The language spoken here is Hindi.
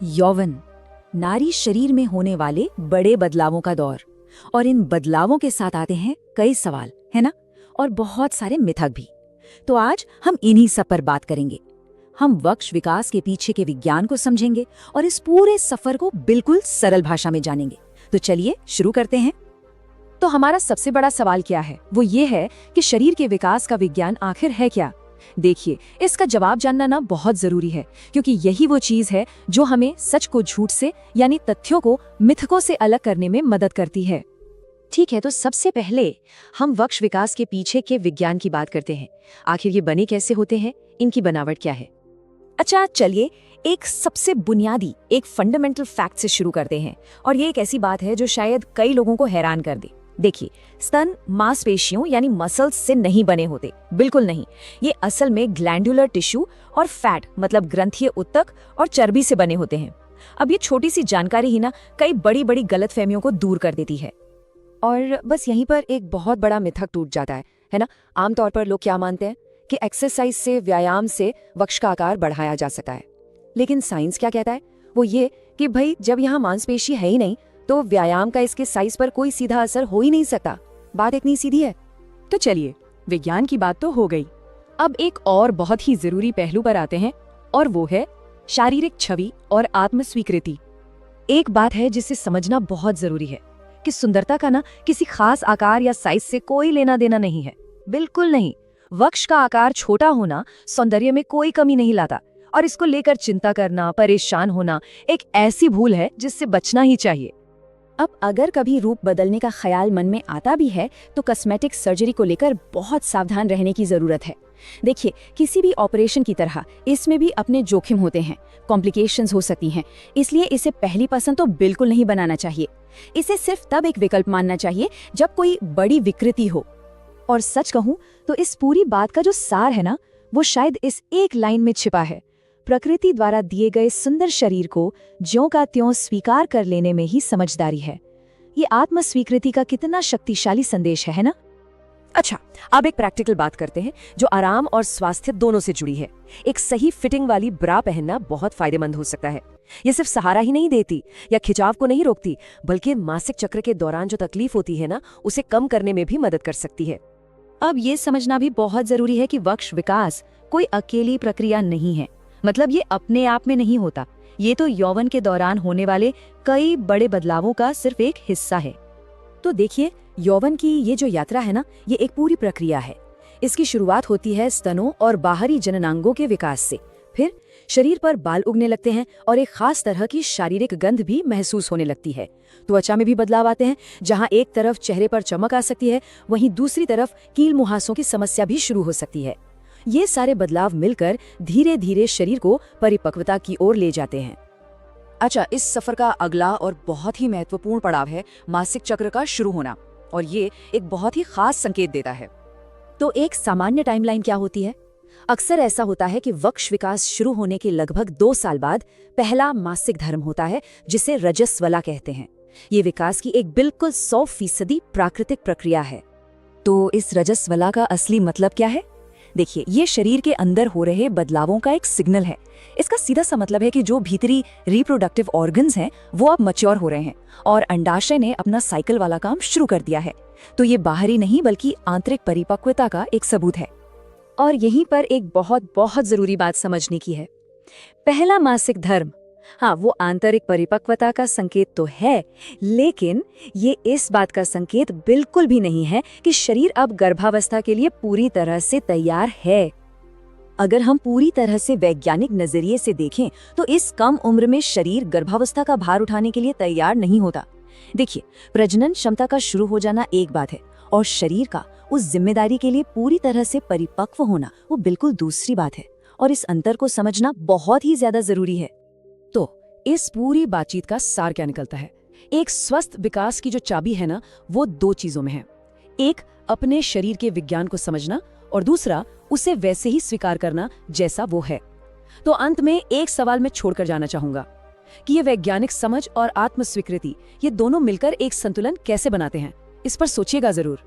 यौवन, नारी शरीर में होने वाले बड़े बदलावों का दौर। और इन बदलावों के साथ आते हैं कई सवाल, है ना, और बहुत सारे मिथक भी। तो आज हम इन्हीं सब पर बात करेंगे। हम वक्ष विकास के पीछे के विज्ञान को समझेंगे और इस पूरे सफर को बिल्कुल सरल भाषा में जानेंगे। तो चलिए शुरू करते हैं। तो हमारा सबसे बड़ा सवाल क्या है? वो ये है कि शरीर के विकास का विज्ञान आखिर है क्या? देखिए, इसका जवाब जानना ना बहुत जरूरी है, क्योंकि यही वो चीज है जो हमें सच को झूठ से, यानी तथ्यों को मिथकों से अलग करने में मदद करती है। ठीक है, तो सबसे पहले हम वक्ष विकास के पीछे के विज्ञान की बात करते हैं। आखिर ये बने कैसे होते हैं, इनकी बनावट क्या है? अच्छा, चलिए एक सबसे बुनियादी, एक फंडामेंटल फैक्ट से शुरू करते हैं। और ये एक ऐसी बात है जो शायद कई लोगों को हैरान कर दे। देखिए, स्तन मांसपेशियों यानी मसल्स से नहीं बने होते, बिल्कुल नहीं। ये असल में ग्लैंडुलर टिश्यू और फैट मतलब ग्रंथीय ऊतक और चर्बी से बने होते हैं। अब ये छोटी सी जानकारी ही ना कई बड़ी बड़ी गलतफहमियों को दूर कर देती है। और बस यहीं पर एक बहुत बड़ा मिथक टूट जाता है ना। आमतौर पर लोग क्या मानते हैं कि एक्सरसाइज से, व्यायाम से वक्ष का आकार बढ़ाया जा सकता है। लेकिन साइंस क्या कहता है? वो ये कि भाई, जब यहाँ मांसपेशी है ही नहीं तो व्यायाम का इसके साइज पर कोई सीधा असर हो ही नहीं सकता। बात इतनी सीधी है। तो चलिए, विज्ञान की बात तो हो गई। अब एक और बहुत ही जरूरी पहलू पर आते हैं, और वो है शारीरिक छवि और आत्म स्वीकृति। एक बात है जिसे समझना बहुत जरूरी है कि सुंदरता का ना किसी खास आकार या साइज से कोई लेना देना नहीं है, बिल्कुल नहीं। वक्ष का आकार छोटा होना सौंदर्य में कोई कमी नहीं लाता, और इसको लेकर चिंता करना, परेशान होना एक ऐसी भूल है जिससे बचना ही चाहिए। अब अगर कभी रूप बदलने का ख्याल मन में आता भी है तो कॉस्मेटिक सर्जरी को लेकर बहुत सावधान रहने की जरूरत है। देखिए, किसी भी ऑपरेशन की तरह इसमें भी अपने जोखिम होते हैं, कॉम्प्लिकेशंस हो सकती हैं। इसलिए इसे पहली पसंद तो बिल्कुल नहीं बनाना चाहिए। इसे सिर्फ तब एक विकल्प मानना चाहिए जब कोई बड़ी विकृति हो। और सच कहूं तो इस पूरी बात का जो सार है ना, वो शायद इस एक लाइन में छिपा है। प्रकृति द्वारा दिए गए सुंदर शरीर को ज्यों का त्यों स्वीकार कर लेने में ही समझदारी है। ये आत्म स्वीकृति का कितना शक्तिशाली संदेश है ना? अच्छा, अब एक प्रैक्टिकल बात करते हैं जो आराम और स्वास्थ्य दोनों से जुड़ी है। एक सही फिटिंग वाली ब्रा पहनना बहुत फायदेमंद हो सकता है। ये सिर्फ सहारा ही नहीं देती या खिंचाव को नहीं रोकती, बल्कि मासिक चक्र के दौरान जो तकलीफ होती है ना, उसे कम करने में भी मदद कर सकती है। अब ये समझना भी बहुत जरूरी है कि वक्ष विकास कोई अकेली प्रक्रिया नहीं है। मतलब ये अपने आप में नहीं होता। ये तो यौवन के दौरान होने वाले कई बड़े बदलावों का सिर्फ एक हिस्सा है। तो देखिए, यौवन की ये जो यात्रा है ना, ये एक पूरी प्रक्रिया है। इसकी शुरुआत होती है स्तनों और बाहरी जननांगों के विकास से। फिर शरीर पर बाल उगने लगते हैं और एक खास तरह की शारीरिक गंध भी महसूस होने लगती है। त्वचा में भी बदलाव आते हैं। जहां एक तरफ चेहरे पर चमक आ सकती है, वहीं दूसरी तरफ कील मुहासों की समस्या भी शुरू हो सकती है। ये सारे बदलाव मिलकर धीरे धीरे शरीर को परिपक्वता की ओर ले जाते हैं। अच्छा, इस सफर का अगला और बहुत ही महत्वपूर्ण पड़ाव है मासिक चक्र का शुरू होना, और ये एक बहुत ही खास संकेत देता है। तो एक सामान्य टाइमलाइन क्या होती है? अक्सर ऐसा होता है कि वक्ष विकास शुरू होने के लगभग 2 साल बाद पहला मासिक धर्म होता है, जिसे रजस्वला कहते हैं। ये विकास की एक बिल्कुल 100% प्राकृतिक प्रक्रिया है। तो इस रजस्वला का असली मतलब क्या है? देखिए, ये शरीर के अंदर हो रहे बदलावों का एक सिग्नल है। इसका सीधा सा मतलब है कि जो भीतरी रिप्रोडक्टिव ऑर्गन्स हैं वो अब मैच्योर हो रहे हैं और अंडाशय ने अपना साइकिल वाला काम शुरू कर दिया है। तो ये बाहरी नहीं बल्कि आंतरिक परिपक्वता का एक सबूत है। और यहीं पर एक बहुत बहुत जरूरी बात समझने की है। पहला मासिक धर्म, हाँ, वो आंतरिक परिपक्वता का संकेत तो है, लेकिन ये इस बात का संकेत बिल्कुल भी नहीं है कि शरीर अब गर्भावस्था के लिए पूरी तरह से तैयार है। अगर हम पूरी तरह से वैज्ञानिक नजरिए से देखें तो इस कम उम्र में शरीर गर्भावस्था का भार उठाने के लिए तैयार नहीं होता। देखिए, प्रजनन क्षमता का शुरू हो जाना एक बात है, और शरीर का उस जिम्मेदारी के लिए पूरी तरह से परिपक्व होना वो बिल्कुल दूसरी बात है। और इस अंतर को समझना बहुत ही ज्यादा जरूरी है। तो इस पूरी बातचीत का सार क्या निकलता है? एक स्वस्थ विकास की जो चाबी है ना, वो 2 चीजों में है। एक, अपने शरीर के विज्ञान को समझना, और दूसरा, उसे वैसे ही स्वीकार करना जैसा वो है। तो अंत में एक सवाल मैं छोड़कर जाना चाहूंगा कि ये वैज्ञानिक समझ और आत्म स्वीकृति, ये दोनों मिलकर एक संतुलन कैसे बनाते हैं? इस पर सोचिएगा जरूर।